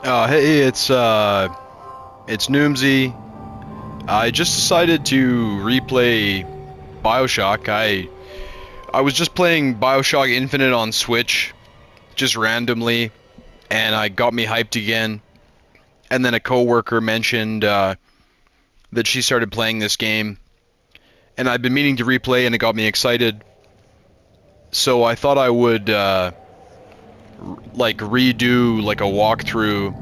Hey, it's Noomsy. I just decided to replay BioShock. I was just playing BioShock Infinite on Switch, just randomly, and I got me hyped again. And then a coworker mentioned that she started playing this game, and I've been meaning to replay, and it got me excited. So I thought I would like redo like a walkthrough.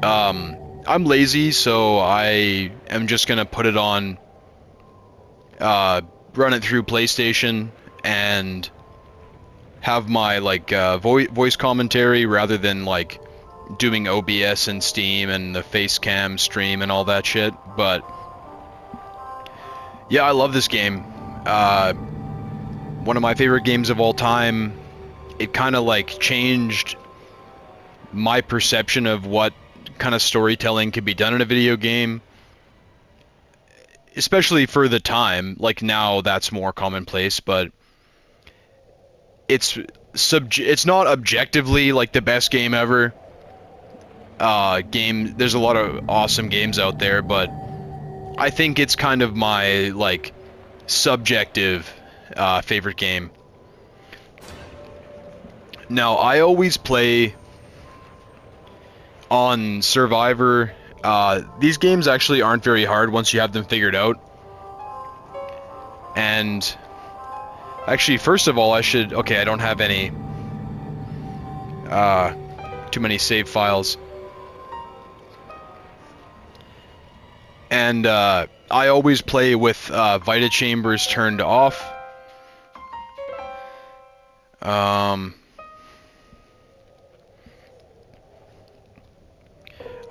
I'm lazy, so I am just gonna put it on uh, run it through PlayStation and have my like voice commentary rather than like doing OBS and Steam and the Facecam stream and all that shit. But yeah, I love this game. One of my favorite games of all time. It kind of like changed my perception of what kind of storytelling could be done in a video game, especially for the time. Like now that's more commonplace, but it's it's not objectively like the best game ever. There's a lot of awesome games out there, but I think it's kind of my like subjective favorite game. Now, I always play on Survivor. These games actually aren't very hard once you have them figured out. And actually, first of all, okay, I don't have any uh, too many save files. And I always play with Vita Chambers turned off. Um,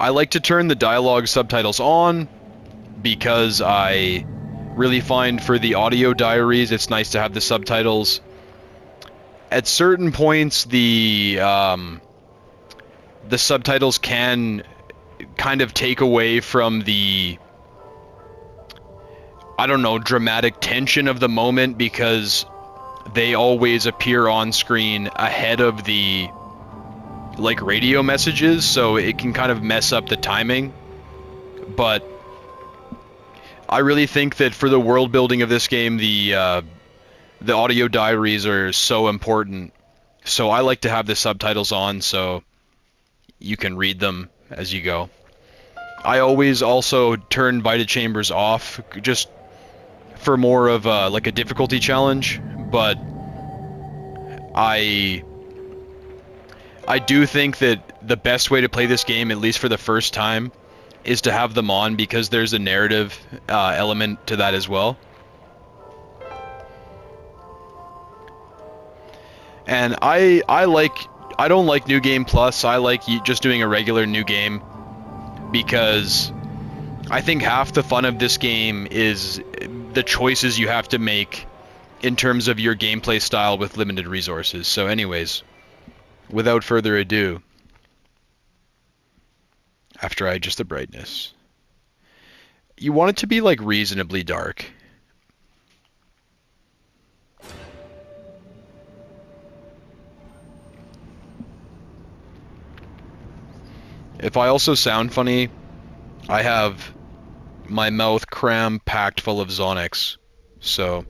I like to turn the dialogue subtitles on because I really find for the audio diaries it's nice to have the subtitles. At certain points, the subtitles can kind of take away from the, I don't know, dramatic tension of the moment because they always appear on screen ahead of the like radio messages, so it can kind of mess up the timing. But I really think that for the world building of this game, the audio diaries are so important. So I like to have the subtitles on so you can read them as you go. I always also turn Vita Chambers off just for more of like a difficulty challenge, but I I do think that the best way to play this game, at least for the first time, is to have them on because there's a narrative element to that as well. And I don't like New Game Plus. I like just doing a regular new game because I think half the fun of this game is the choices you have to make in terms of your gameplay style with limited resources. So anyways, without further ado, after I adjust the brightness, you want it to be like reasonably dark. If I also sound funny, I have my mouth cram packed full of Xanax. So,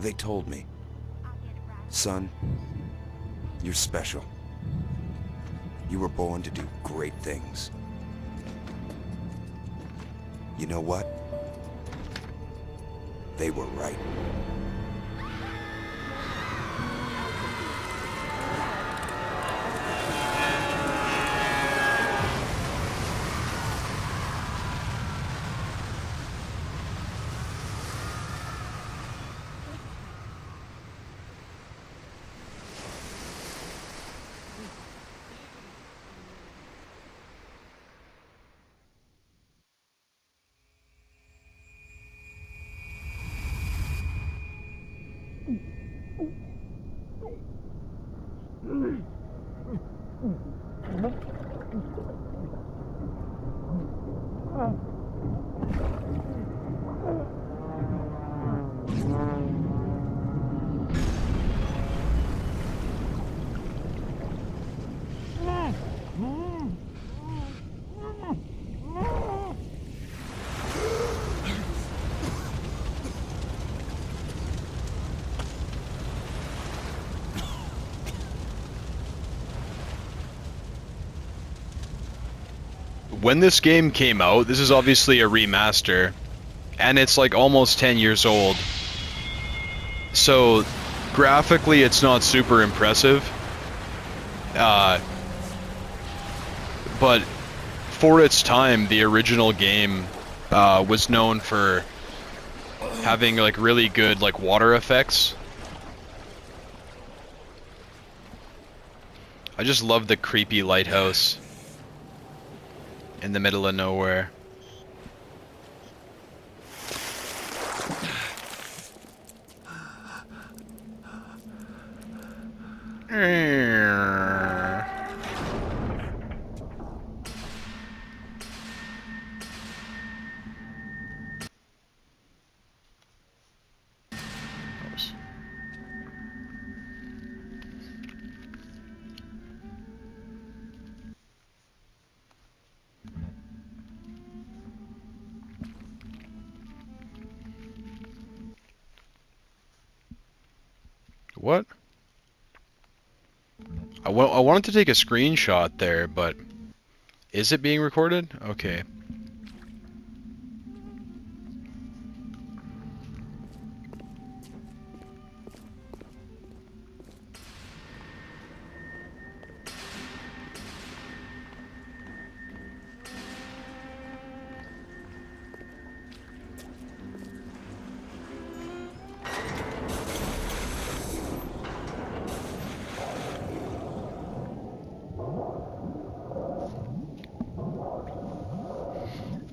They told me, son, you're special. You were born to do great things. You know what? They were right. when this game came out, this is obviously a remaster, and it's like almost 10 years old. So graphically, it's not super impressive. But for its time, the original game was known for having like really good like water effects. I just love the creepy lighthouse in the middle of nowhere. What? I wanted to take a screenshot there, but is it being recorded? Okay.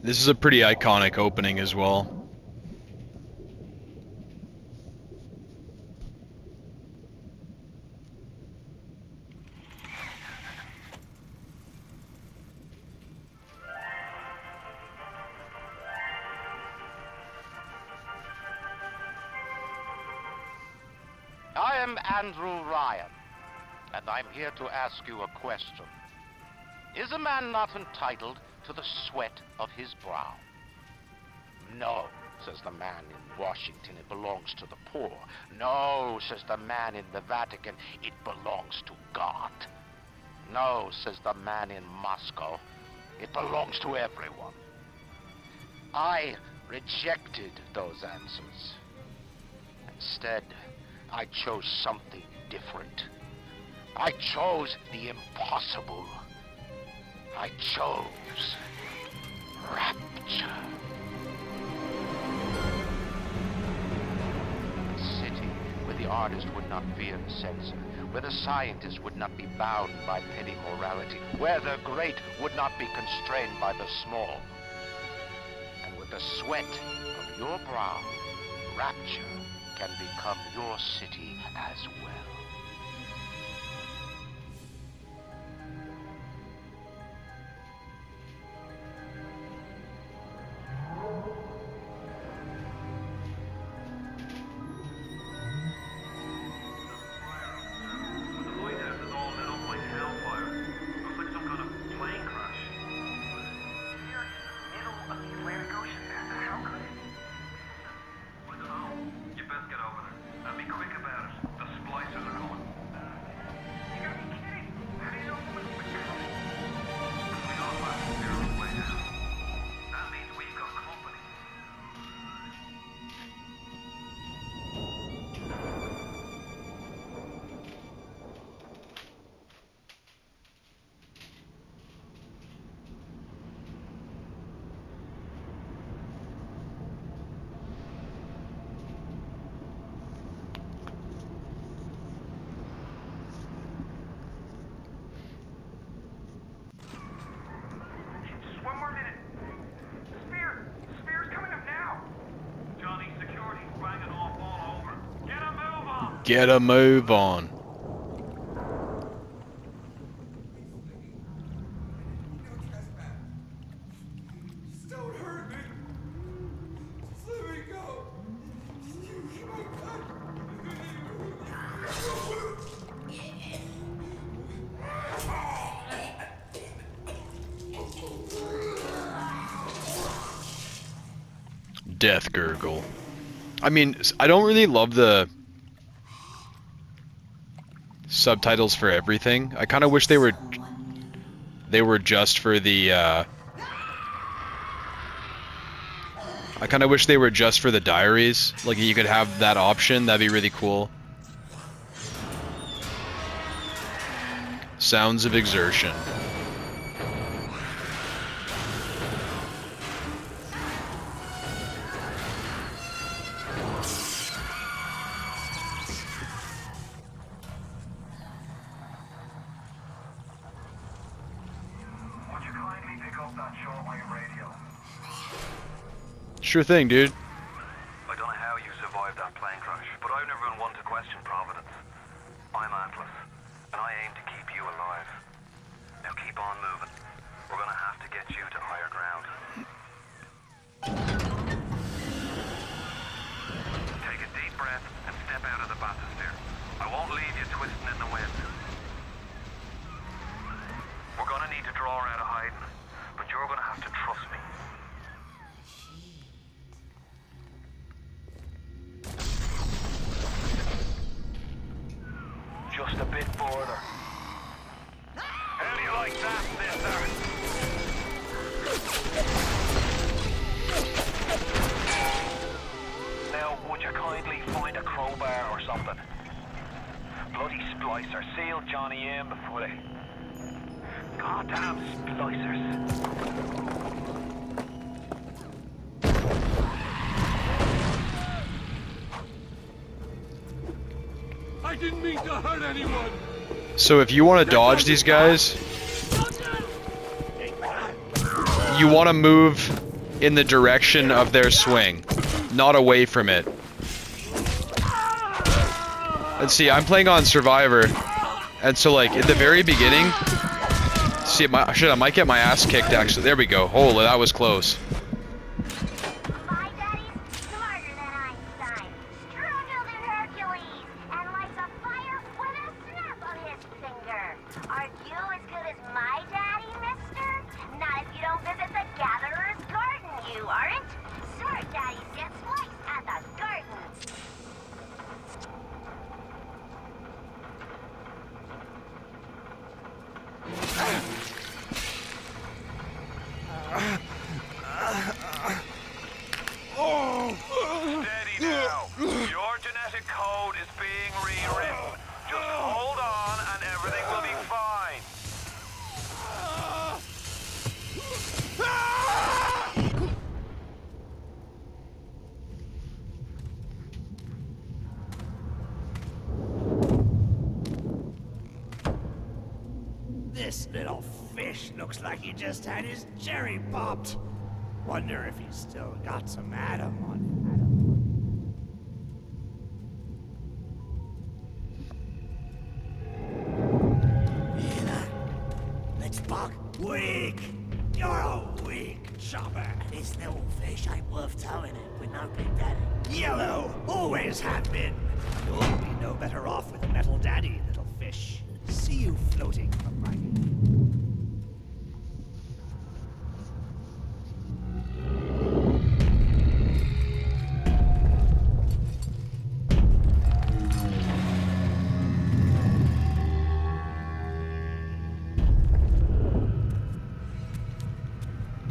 This is a pretty iconic opening as well. I am Andrew Ryan, and I'm here to ask you a question. Is a man not entitled to the sweat of his brow? No, says the man in Washington, it belongs to the poor. No, says the man in the Vatican, it belongs to God. No, says the man in Moscow, it belongs to everyone. I rejected those answers. Instead, I chose something different. I chose the impossible. I chose Rapture. A city where the artist would not fear the censor, where the scientist would not be bound by petty morality, where the great would not be constrained by the small. And with the sweat of your brow, Rapture can become your city as well. Get a move on. Don't hurt me. Just let me go. Death gurgle. I mean, I don't really love the subtitles for everything. I kind of wish they were just for the I kind of wish they were just for the diaries. Like, you could have that option. That'd be really cool. Sounds of exertion. Sure thing, dude. I don't know how you survived that plane crash, but I've never been one to question Providence. I'm Atlas, and I aim to keep you alive. Now keep on moving. We're gonna have to get you to higher ground. Take a deep breath and step out of the bathysphere. I won't leave you twisting in the wind. We're gonna need to draw her out of hiding, but you're gonna have to trust me. Just a bit further. How do you like that, mister? Now, would you kindly find a crowbar or something? Bloody splicer. Seal Johnny in before they... Goddamn splicers. I didn't mean to hurt anyone! So if you want to dodge these guys, you want to move in the direction of their swing, not away from it. Let's see, I'm playing on Survivor, and so like at the very beginning, see, I might get my ass kicked actually. There we go. Holy, that was close. Steady now. Your genetic code is being rewritten. Just hold on and everything will be fine. This little fish looks like he just had his cherry popped. Wonder if he's still got some Adam on him. Let's buck. Weak! You're a weak chopper. This little fish ain't worth towing it with no big daddy. Yellow! Always have been. You'll be no better off with Metal Daddy, little fish. See you floating from my...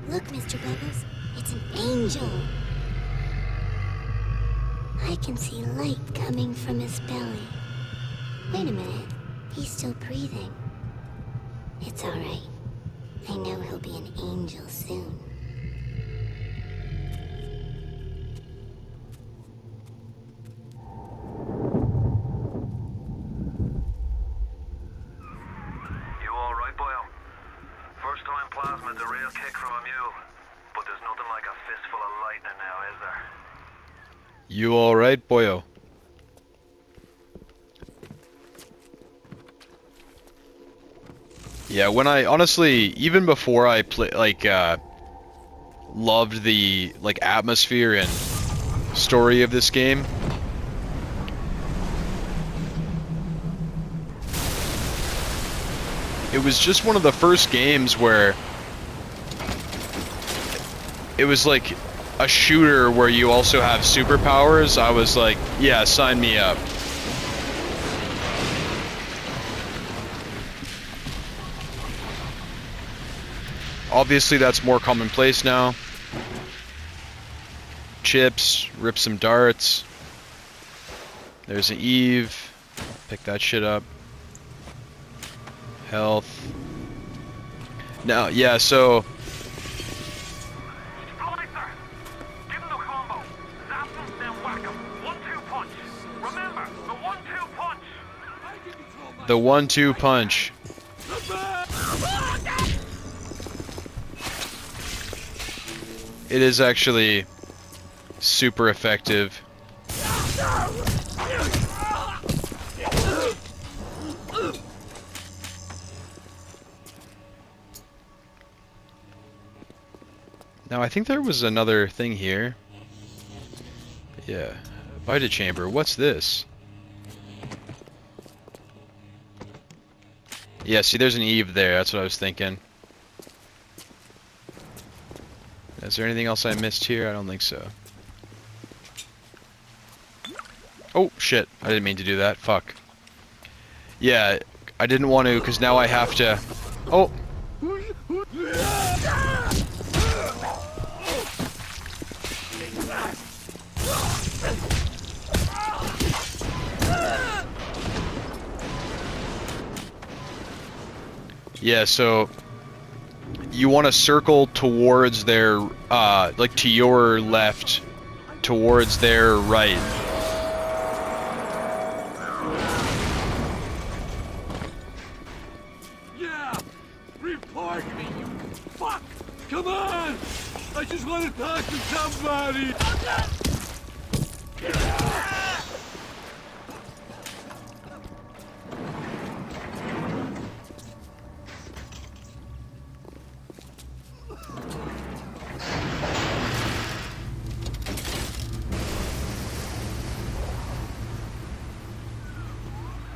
Look, Mr. Bubbles, it's an angel. I can see light coming from his belly. Wait a minute, he's still breathing. It's all right. I know he'll be an angel soon. You alright, boyo? First time plasma's a real kick from a mule. But there's nothing like a fistful of lightning now, is there? You alright, boyo? Yeah, when I honestly, even before I loved the atmosphere and story of this game, it was just one of the first games where it was like a shooter where you also have superpowers. I was like, yeah, sign me up. Obviously, that's more commonplace now. chips, rip some darts. There's an Eve. Pick that shit up. Health. Now, yeah, so... Splicer! Give him the combo. Zap him, then whack him. 1-2 punch. Remember, the 1-2 punch. The 1-2 punch. It is actually super effective. Now, I think there was another thing here. Yeah. Vita chamber. What's this? Yeah, see, there's an Eve there. That's what I was thinking. Is there anything else I missed here? I don't think so. Oh, shit. I didn't mean to do that. Fuck. Yeah, I didn't want to, because now I have to... Oh! Yeah, so... You want to circle towards their, like to your left, towards their right. Yeah! Report me, you fuck! Come on! I just want to talk to somebody!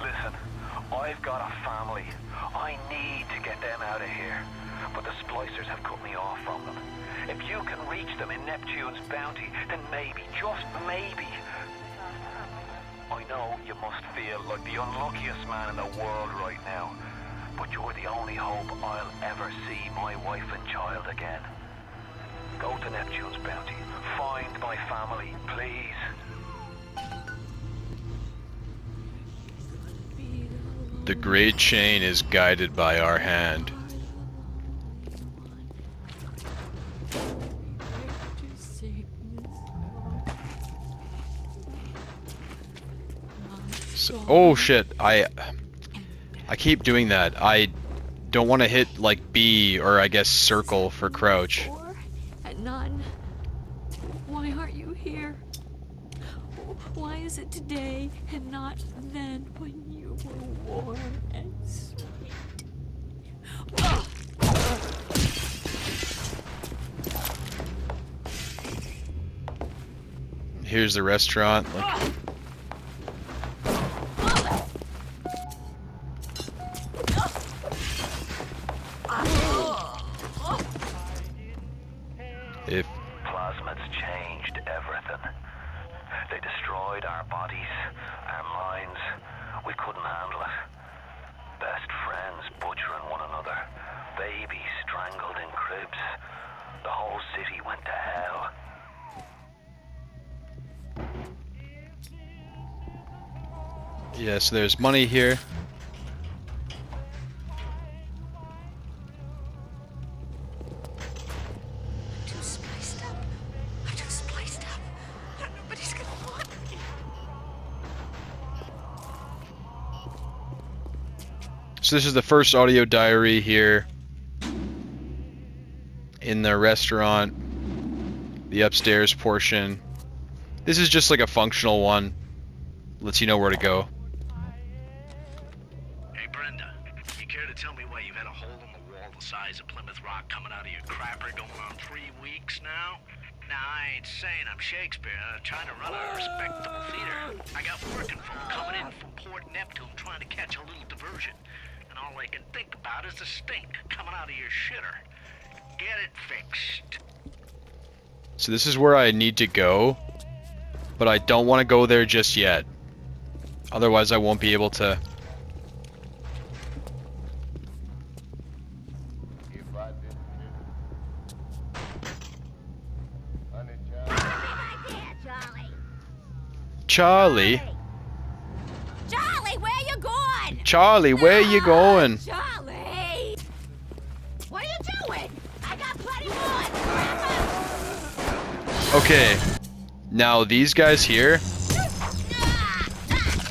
Listen, I've got a family. I need to get them out of here. But the splicers have cut me off from them. If you can reach them in Neptune's bounty, then maybe, just maybe... I know you must feel like the unluckiest man in the world right now. But you're the only hope I'll ever see my wife and child again. Go to Neptune's bounty. Find my family, please. The great chain is guided by our hand. So, oh shit, I keep doing that. I don't want to hit like B or I guess circle for crouch. And none. Why aren't you here? Why is it today and not then when you were warm and sweet? Here's the restaurant. Like, if Plasmids changed everything. They destroyed our bodies, our minds. We couldn't handle it. Best friends butchering one another. Babies strangled in cribs. The whole city went to hell. yeah, so there's money here. Too spliced up. I'm too spliced up. Nobody's gonna want me. So this is the first audio diary here in the restaurant, the upstairs portion. This is just like a functional one. Lets you know where to go. Hey, Brenda, you care to tell me why you've had a hole in the wall the size of Plymouth Rock coming out of your crapper going on 3 weeks now? Now, I ain't saying I'm Shakespeare, trying to run a respectable theater. I got working folk coming in from Port Neptune trying to catch a little diversion. And all I can think about is the stink coming out of your shitter. Get it fixed. So this is where I need to go, but I don't want to go there just yet. Otherwise I won't be able to. Charlie. Charlie, where you going? Charlie, where you going? Charlie! What are you doing? I got plenty more! Okay. Now these guys here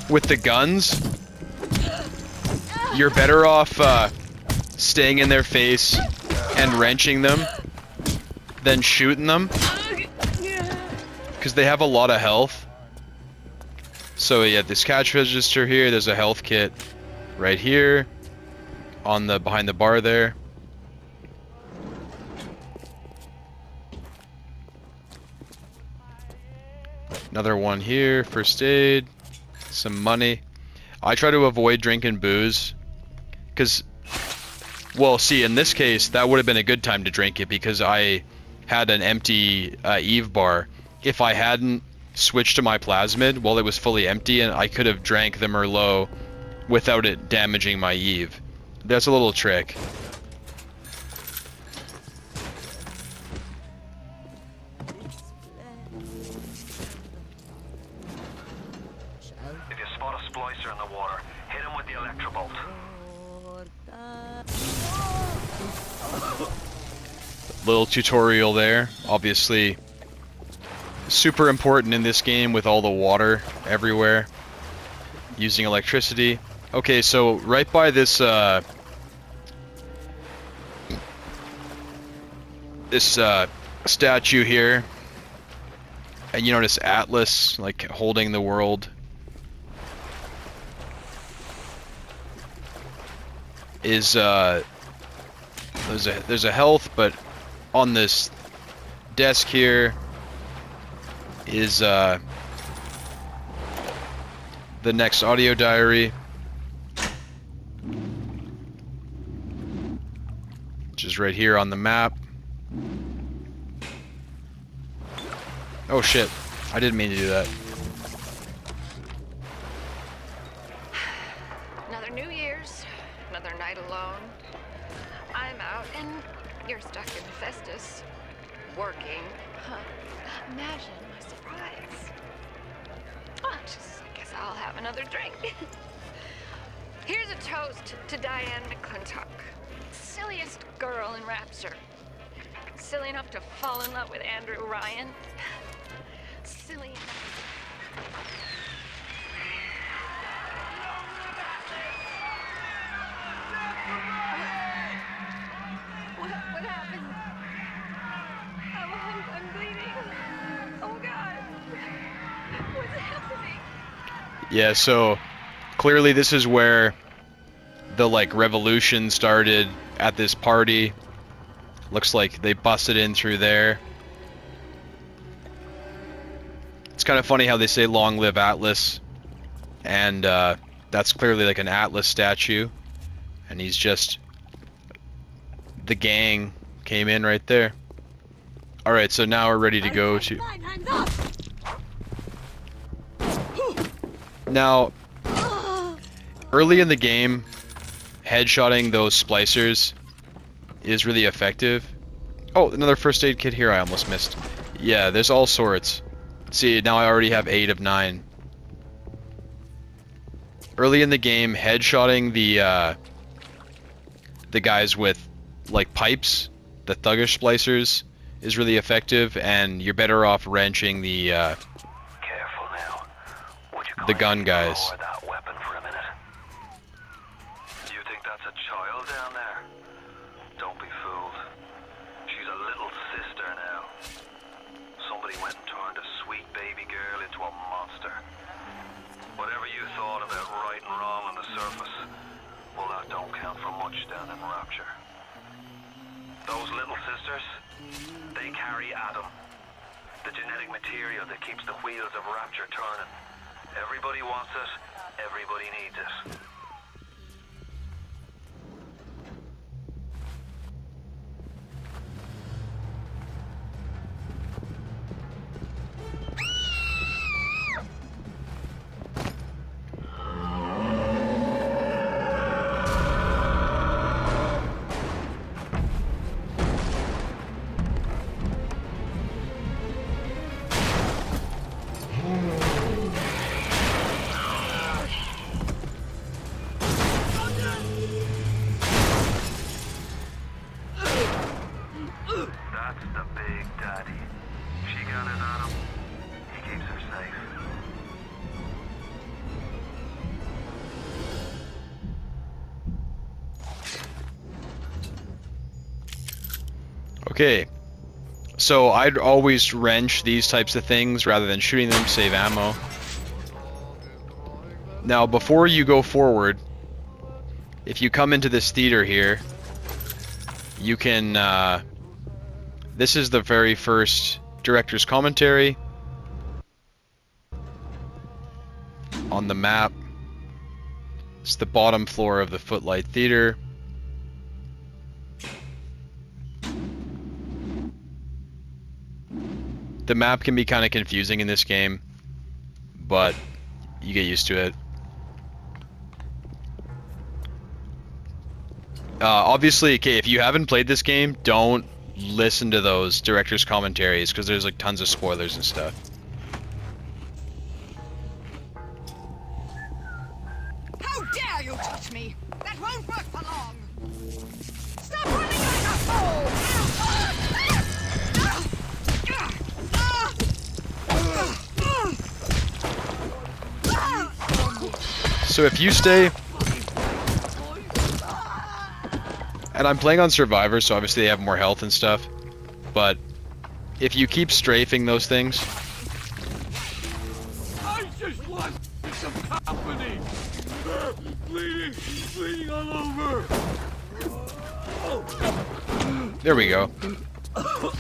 with the guns, you're better off staying in their face and wrenching them than shooting them, because they have a lot of health. So yeah, this cash register here, there's a health kit right here on the behind the bar there. Another one here, first aid, some money. I try to avoid drinking booze because, well, see, in this case, that would have been a good time to drink it because I had an empty Eve bar. If I hadn't switched to my plasmid while it was fully empty, and I could have drank the Merlot without it damaging my Eve. That's a little trick. If you spot a splicer in the water, hit him with the electrobolt. Little tutorial there. Obviously, super important in this game with all the water everywhere. Using electricity. Okay, so right by this statue here, and you notice Atlas like holding the world. Is there's a health, but on this desk here is the next audio diary, which is right here on the map. Oh shit, I didn't mean to do that. Another New Year's, another night alone. I'm out and you're stuck in Festus, working. Huh. Imagine my surprise. Oh, I guess I'll have another drink. Here's a toast to Diane McClintock, silliest girl in Rapture. Silly enough to fall in love with Andrew Ryan. Silly enough. What happened? Oh, I'm bleeding. Oh God. What's happening? Yeah, so clearly this is where the like revolution started at this party. Looks like they busted in through there. It's kind of funny how they say long live Atlas, and that's clearly like an Atlas statue, and he's just, the gang came in right there. Alright, so now we're ready to go to... Now, early in the game, headshotting those splicers is really effective. Oh, another first aid kit here I almost missed. Yeah, there's all sorts. See, now I already have 8 of 9. Early in the game, headshotting the guys with like pipes, the thuggish splicers, is really effective, and you're better off wrenching the Careful now. Would you the gun guys. lower that weapon for a minute? Do you think that's a child down there? Don't be fooled. She's a little sister now. Somebody went and turned a sweet baby girl into a monster. Whatever you thought about right and wrong on the surface, well, that don't count for much down in Rapture. Those little sisters, they carry Adam, the genetic material that keeps the wheels of Rapture turning. Everybody wants it, everybody needs it. Okay, so I'd always wrench these types of things rather than shooting them, save ammo. Now, before you go forward, if you come into this theater here, you can, this is the very first director's commentary on the map. It's the bottom floor of the Footlight Theater. The map can be kind of confusing in this game, but you get used to it. Obviously, okay, if you haven't played this game, don't listen to those director's commentaries, because there's like tons of spoilers and stuff. How dare you touch me? That won't work for long. Stop running like a fool! So if you stay... And I'm playing on Survivor, so obviously they have more health and stuff. But if you keep strafing those things... I just want some company. Bleeding all over. There we go.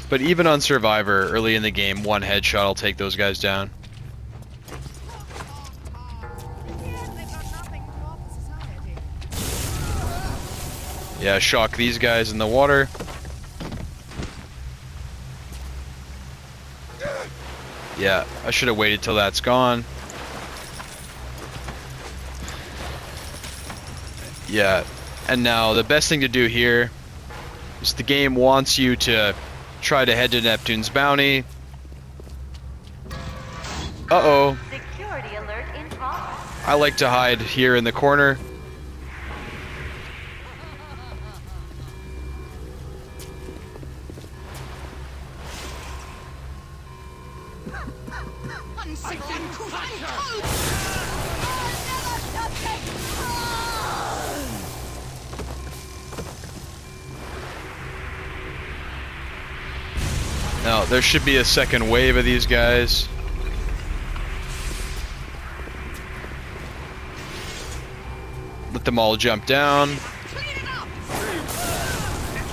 But even on Survivor, early in the game, one headshot will take those guys down. Yeah, shock these guys in the water. Yeah, I should have waited till that's gone. Yeah, and now the best thing to do here is the game wants you to try to head to Neptune's bounty. Uh-oh. Security alert in progress. I like to hide here in the corner. Now, there should be a second wave of these guys. Let them all jump down. It's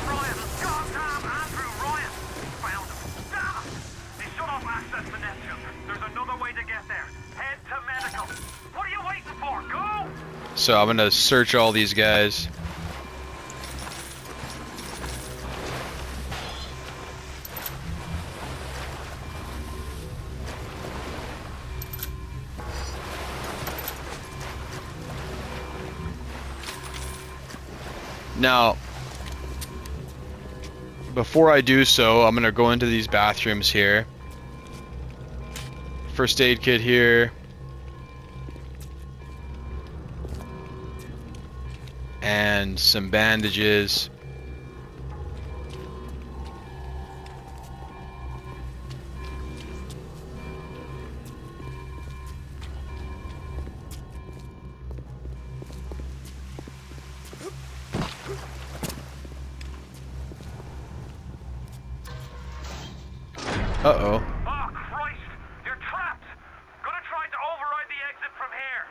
Ryan. Goddamn Andrew Ryan. Found him. Damn it. They shut off access to Neptune. There's another way to get there. Head to medical. What are you waiting for? Go! So I'm gonna search all these guys. Now, before I do so, I'm gonna go into these bathrooms here. First aid kit here. And some bandages. Uh-oh. Oh, Christ! You're trapped! Gonna try to override the exit from here.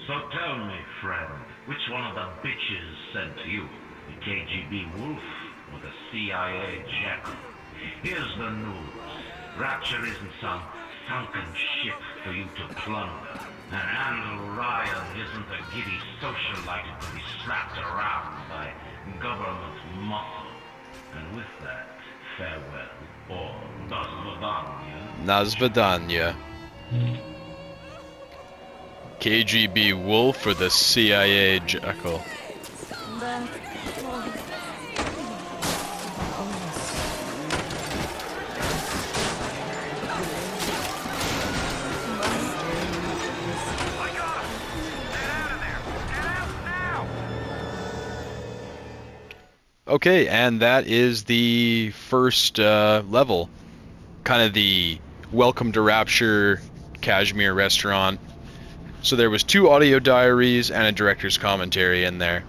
So tell me, friend, which one of the bitches sent you? The KGB Wolf or the CIA Jackal? Here's the news. Rapture isn't some sunken ship for you to plunder. And Andrew Ryan isn't a giddy socialite to be slapped around by government muscle. And with that, farewell, or Nazvadanya. KGB Wolf or the CIA Jackal? Okay, and that is the first level. Kind of the Welcome to Rapture Kashmir restaurant. So there was 2 audio diaries and a director's commentary in there.